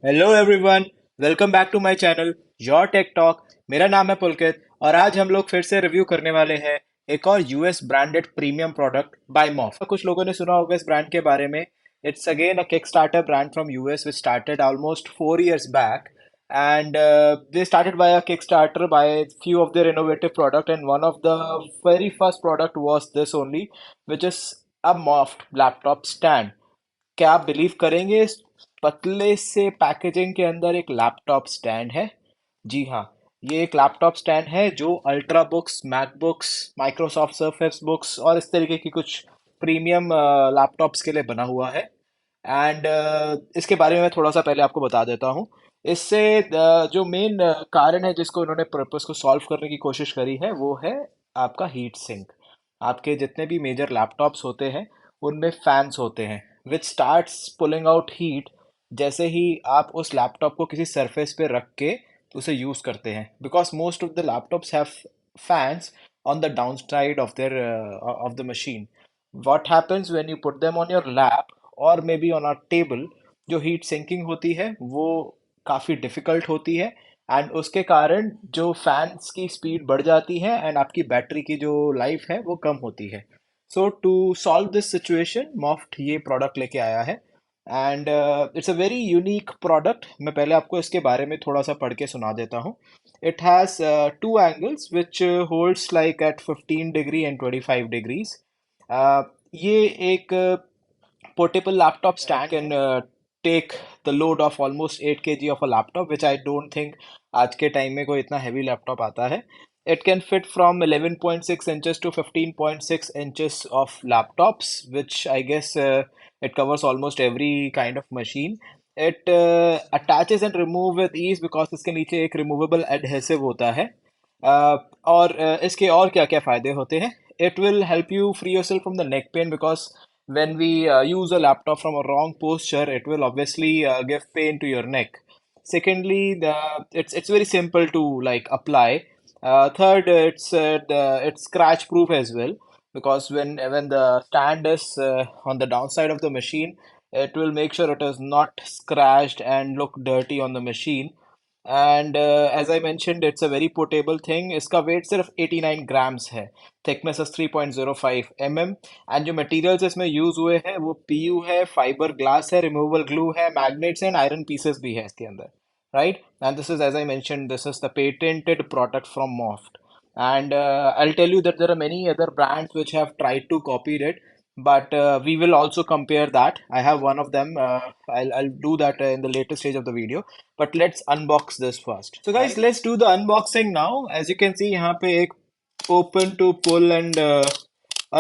Hello everyone. Welcome back to my channel Your Tech Talk. मेरा नाम है पुलकित और आज हम लोग फिर से रिव्यू करने वाले हैं एक और US branded premium product by Moft. कुछ लोगों ने सुना होगा इस ब्रांड के बारे में। It's again a kick starter brand from US which started almost 4 years back and they started by a Kickstarter by few of their innovative product, and one of the very first product was this only, which is a Moft laptop stand। क्या आप believe करेंगे इस पतले से packaging के अंदर एक laptop stand है। जी हाँ, ये एक लैपटॉप स्टैंड है जो ultra books, MacBooks, Microsoft surface books और इस तरीके की कुछ प्रीमियम लैपटॉप्स के लिए बना हुआ है। एंड इसके बारे में मैं थोड़ा सा पहले आपको बता देता हूँ। इससे जो मेन कारण है जिसको उन्होंने पर्पस को सॉल्व करने की कोशिश करी है वो है आपका हीट सिंक। आपके जितने भी मेजर लैपटॉप्स होते हैं उनमें फैंस होते हैं विच स्टार्ट्स पुलिंग आउट हीट जैसे ही आप उस लैपटॉप को किसी सरफेस पे रख के उसे यूज़ करते हैं, because most of the laptops have fans on the downside of the machine. What happens when you put them on your lap और may be on a table, जो हीट सिंकिंग होती है वो काफ़ी डिफ़िकल्ट होती है एंड उसके कारण जो फैंस की स्पीड बढ़ जाती है एंड आपकी बैटरी की जो लाइफ है वो कम होती है। सो टू सॉल्व दिस सिचुएशन मॉफ्ट ये प्रोडक्ट लेके आया है and it's a very unique product. मैं पहले आपको इसके बारे में थोड़ा सा पढ़ के सुना देता हूँ। It has two angles which holds like at 15 degree and 25 degrees. ये एक portable laptop stand can take the load of almost 8 kg of a laptop, which I don't think आज के टाइम में कोई इतना heavy laptop आता है। It can fit from 11.6 inches to 15.6 inches of laptops, which I guess it covers almost every kind of machine. It attaches and remove with ease because इसके नीचे एक removable adhesive होता है। और इसके और क्या क्या फ़ायदे होते हैं? It will help you free yourself from the neck pain because when we use a laptop from a wrong posture, it will obviously give pain to your neck. Secondly, it's very simple to like apply. Third, it's scratch proof as well because when the stand is on the downside of the machine, it will make sure it is not scratched and look dirty on the machine. And as I mentioned it's a very portable thing. इसका weight सिर्फ 89 grams है। Thickness is 3.05 mm and जो materials इसमें use हुए हैं वो PU है, fibre glass है, रिमूवेबल ग्लू है, मैग्नेट्स एंड आयरन पीसेस भी है इसके अंदर, right. And this is as I mentioned this is the patented product from Moft and I'll tell you that there are many other brands which have tried to copy it, but we will also compare that. I have one of them. I'll do that in the later stage of the video, but let's unbox this first. So guys, let's do the unboxing now. As you can see, यहाँ पे एक open to pull and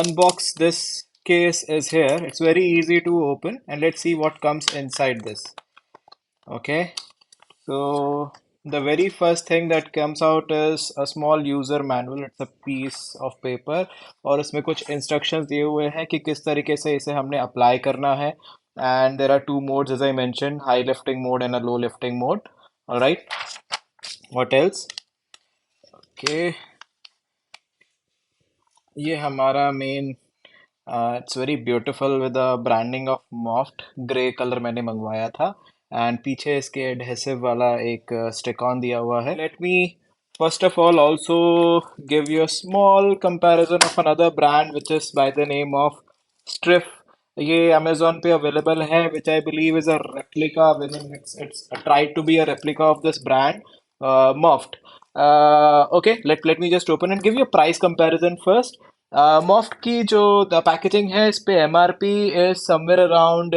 unbox this case is here. It's very easy to open and let's see what comes inside this. Okay, so the very first thing that comes out is a small user manual. It's a piece of paper और इसमें कुछ instructions दिए हुए हैं कि किस तरीके से इसे हमने apply करना है। And there are two modes as I mentioned, high lifting mode and a low lifting mode. All right, what else? Okay, ये हमारा main it's very beautiful with the branding of मॉफ्ट। Grey colour मैंने मंगवाया था and पीछे इसके adhesive वाला एक stick on दिया हुआ है। Let me first of all also give you a small comparison of another brand which is by the name of Strif. ये अमेजोन पे अवेलेबल है which I believe is a replica within it's try to be a replica of this brand Moft. Okay, let me just open and give you price comparison first. Moft की जो the packaging है इस पे M R P is somewhere around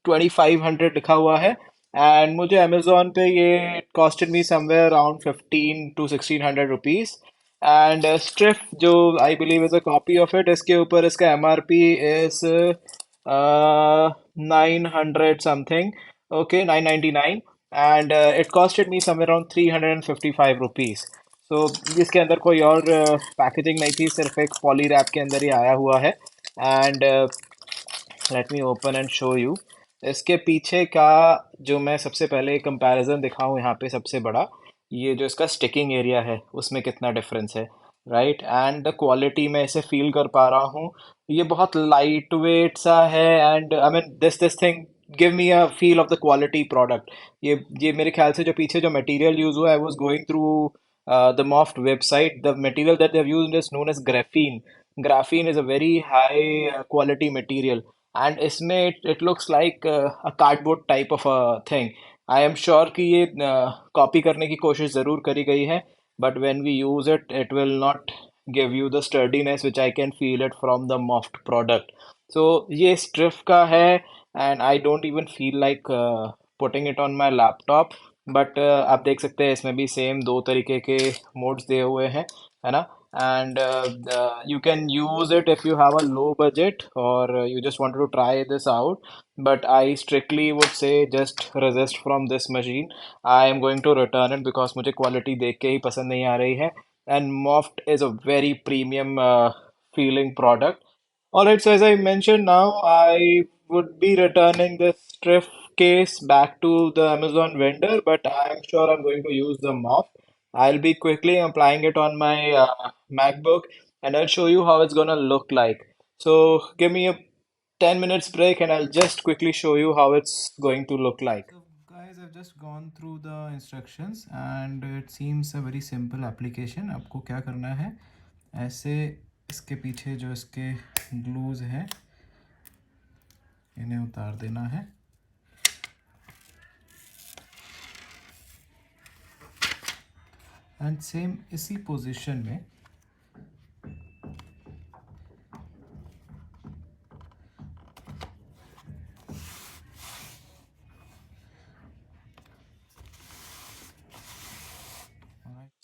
2500 लिखा हुआ है and मुझे Amazon पे ये costed me somewhere around 15 to 1600 rupees. And Strif जो I believe is a copy of it, इसके ऊपर इसका M R P is 900 something. Okay, 999 and it costed me somewhere around 355 rupees. तो इसके अंदर कोई और पैकेजिंग नहीं थी, सिर्फ एक पॉली रैप के अंदर ही आया हुआ है। And let me open and show you इसके पीछे का। जो मैं सबसे पहले कंपैरिजन दिखाऊं यहाँ पे सबसे बड़ा, ये जो इसका स्टिकिंग एरिया है उसमें कितना डिफरेंस है, राइट। एंड द क्वालिटी मैं इसे फील कर पा रहा हूँ। ये बहुत लाइट वेट सा है and I mean this thing give me a feel of the quality product. ये मेरे ख्याल से जो पीछे जो material use हुआ है, I was going through the Moft website. The material that they've used is known as graphene. Graphene is a very high quality material, and इसमें it looks like a cardboard type of a thing. I am sure कि ये copy करने की कोशिश ज़रूर करी गई है, but when we use it, it will not give you the sturdiness which I can feel it from the Moft product. So ये Striff का है, and I don't even feel like putting it on my laptop. But आप देख सकते हैं इसमें भी same दो तरीके के मोड्स दिए हुए हैं, है ना? And you can use it if you have a low budget or you just wanted to try this out. But I strictly would say just resist from this machine. I am going to return it because मुझे quality देख के ही पसंद नहीं आ रही है. And Moft is a very premium feeling product. Alright, so as I mentioned now, I would be returning this Striff case back to the Amazon vendor, but I'm sure I'm going to use the mop. I'll be quickly applying it on my MacBook, and I'll show you how it's gonna look like. So give me a 10 minutes break and I'll just quickly show you how it's going to look like. So guys, I've just gone through the instructions and it seems a very simple application. आपको क्या करना है, ऐसे इसके पीछे जो इसके glues हैं इन्हें उतार देना है, एंड सेम इसी पोजीशन में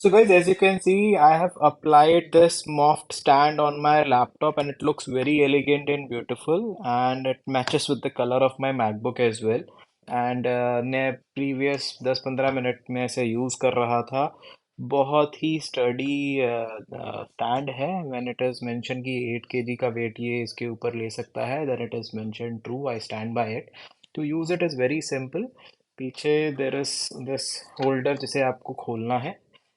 So guys, as you can see, I have applied this Moft stand on my laptop and it looks very elegant and beautiful, and it matches with the color of my MacBook as well. And मैं previous 10-15 minute में इसे use कर रहा था. बहुत ही study stand है. When it is mentioned कि 8 kg का वेट ये इसके ऊपर ले सकता है, then it is mentioned true. I stand by it. To use it is very simple. पीछे there is this holder जिसे आपको खोलना है.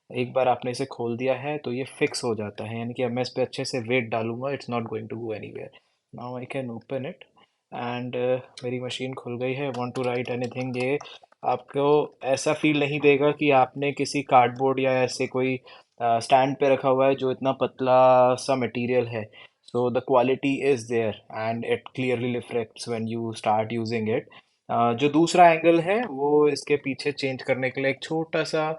एक बार आपने इसे खोल दिया है तो ये फिक्स हो जाता है, यानी कि अब मैं इस पे अच्छे से वेट डालूंगा, it's not going to go anywhere. Now I can open it and मेरी मशीन खुल गई है. Want to write anything. ये आपको ऐसा फील नहीं देगा कि आपने किसी कार्डबोर्ड या ऐसे कोई स्टैंड पे रखा हुआ है जो इतना पतला सा मटेरियल है. So the quality is there and it clearly reflects when you start using it. जो दूसरा एंगल है वो इसके पीछे चेंज करने के लिए एक छोटा सा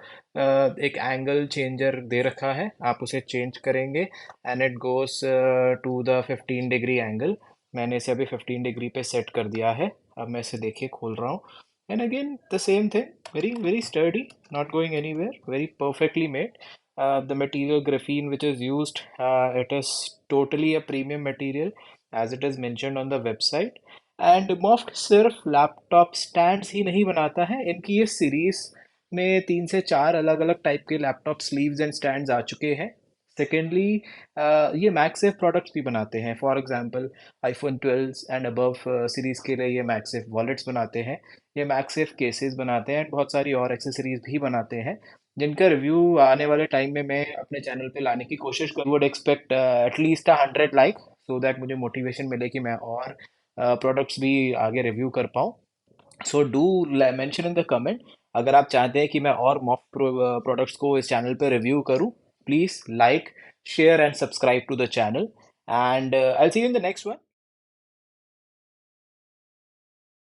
एक एंगल चेंजर दे रखा है. आप उसे चेंज करेंगे and it goes to the 15 degree angle. मैंने इसे अभी 15 डिग्री पे सेट कर दिया है. अब मैं इसे देखिए खोल रहा हूँ, and again the same thing, very very sturdy, not going anywhere, very perfectly made. The material graphene which is used, it is totally a premium material as it is mentioned on the website. And Moft सिर्फ laptop stands ही नहीं बनाता है, इनकी ये series में 3 से 4 अलग अलग टाइप के लैपटॉप स्लीव्स एंड स्टैंड्स आ चुके हैं. सेकेंडली ये मैगसेफ प्रोडक्ट्स भी बनाते हैं. For example iPhone 12 and above series के लिए ये मैगसेफ वॉलेट्स बनाते हैं, ये मैगसेफ केसेस बनाते हैं, बहुत सारी और एक्सेसरीज भी बनाते हैं जिनका रिव्यू आने वाले टाइम में मैं अपने चैनल पे लाने की कोशिश करूँ. Would expect at least 100 like, so that मुझे मोटिवेशन मिले कि मैं और प्रोडक्ट्स भी आगे रिव्यू कर पाऊँ. So do mention in the comment अगर आप चाहते हैं कि मैं और मॉक प्रोडक्ट्स को इस चैनल पे रिव्यू करूँ. Please like, share and subscribe to the channel, and I will see you in the next one.